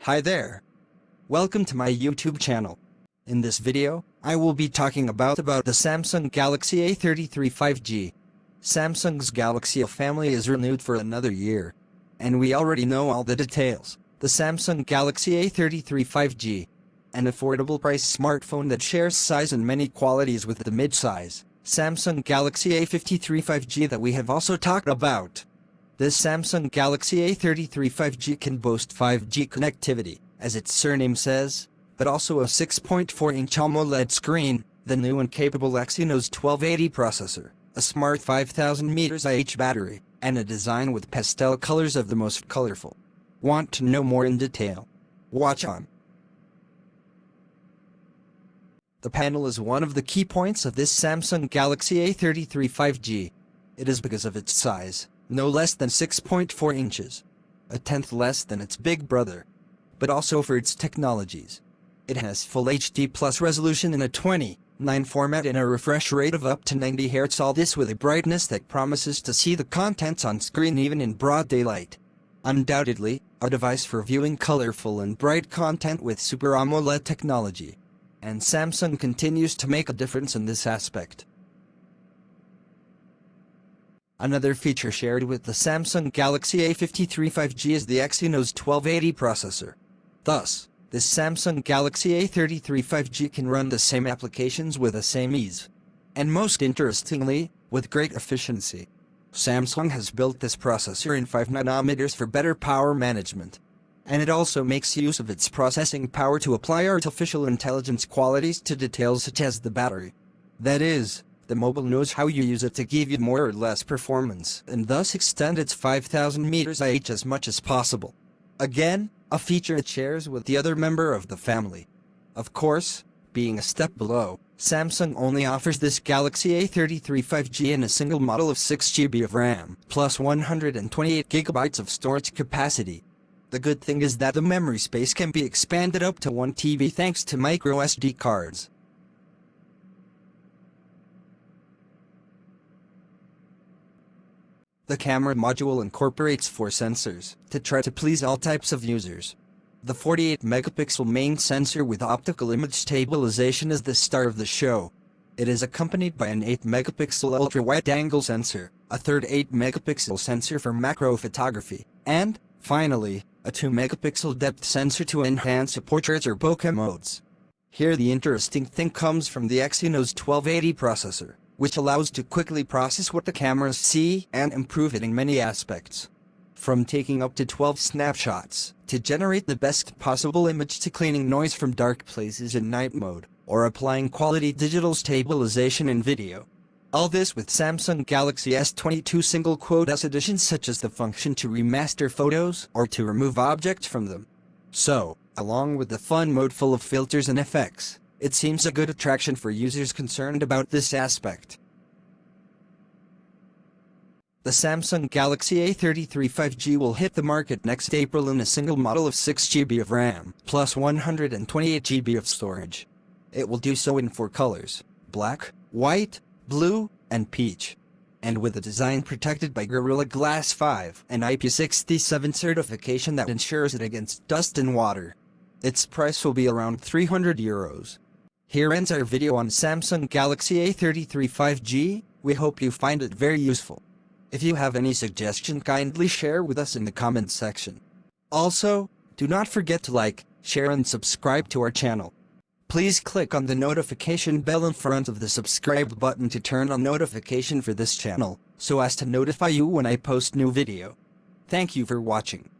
Hi there. Welcome to my YouTube channel. In this video, I will be talking about the Samsung Galaxy A33 5G. Samsung's Galaxy A family is renewed for another year. And we already know all the details. The Samsung Galaxy A33 5G. An affordable price smartphone that shares size and many qualities with the mid-size Samsung Galaxy A53 5G that we have also talked about. This Samsung Galaxy A33 5G can boast 5G connectivity, as its surname says, but also a 6.4-inch AMOLED screen, the new and capable Exynos 1280 processor, a smart 5000 mAH battery, and a design with pastel colors of the most colorful. Want to know more in detail? Watch on. The panel is one of the key points of this Samsung Galaxy A33 5G. It is because of its size, no less than 6.4 inches, a tenth less than its big brother, but also for its technologies. It has Full HD Plus resolution in a 20:9 format and a refresh rate of up to 90 Hz, all this with a brightness that promises to see the contents on screen even in broad daylight. Undoubtedly, a device for viewing colorful and bright content with Super AMOLED technology. And Samsung continues to make a difference in this aspect. Another feature shared with the Samsung Galaxy A53 5G is the Exynos 1280 processor. Thus, this Samsung Galaxy A33 5G can run the same applications with the same ease. And most interestingly, with great efficiency. Samsung has built this processor in 5nm for better power management. And it also makes use of its processing power to apply artificial intelligence qualities to details such as the battery. That is, the mobile knows how you use it to give you more or less performance, and thus extend its 5000 mAH as much as possible. Again, a feature it shares with the other member of the family. Of course, being a step below, Samsung only offers this Galaxy A33 5G in a single model of 6GB of RAM, plus 128GB of storage capacity. The good thing is that the memory space can be expanded up to 1TB thanks to microSD cards. The camera module incorporates 4 sensors to try to please all types of users. The 48-megapixel main sensor with optical image stabilization is the star of the show. It is accompanied by an 8-megapixel ultra-wide-angle sensor, a third 8-megapixel sensor for macro photography, and, finally, a 2-megapixel depth sensor to enhance portrait or bokeh modes. Here the interesting thing comes from the Exynos 1280 processor, which allows to quickly process what the cameras see and improve it in many aspects. From taking up to 12 snapshots, to generate the best possible image, to cleaning noise from dark places in night mode, or applying quality digital stabilization in video. All this with Samsung Galaxy S22 S edition, such as the function to remaster photos or to remove objects from them. So, along with the fun mode full of filters and effects, it seems a good attraction for users concerned about this aspect. The Samsung Galaxy A33 5G will hit the market next April in a single model of 6GB of RAM, plus 128GB of storage. It will do so in 4 colors: black, white, blue, and peach. And with a design protected by Gorilla Glass 5 and IP67 certification that ensures it against dust and water. Its price will be around €300. Here ends our video on Samsung Galaxy A33 5G. We hope you find it very useful. If you have any suggestion, kindly share with us in the comments section. Also, do not forget to like, share and subscribe to our channel. Please click on the notification bell in front of the subscribe button to turn on notification for this channel, so as to notify you when I post new video. Thank you for watching.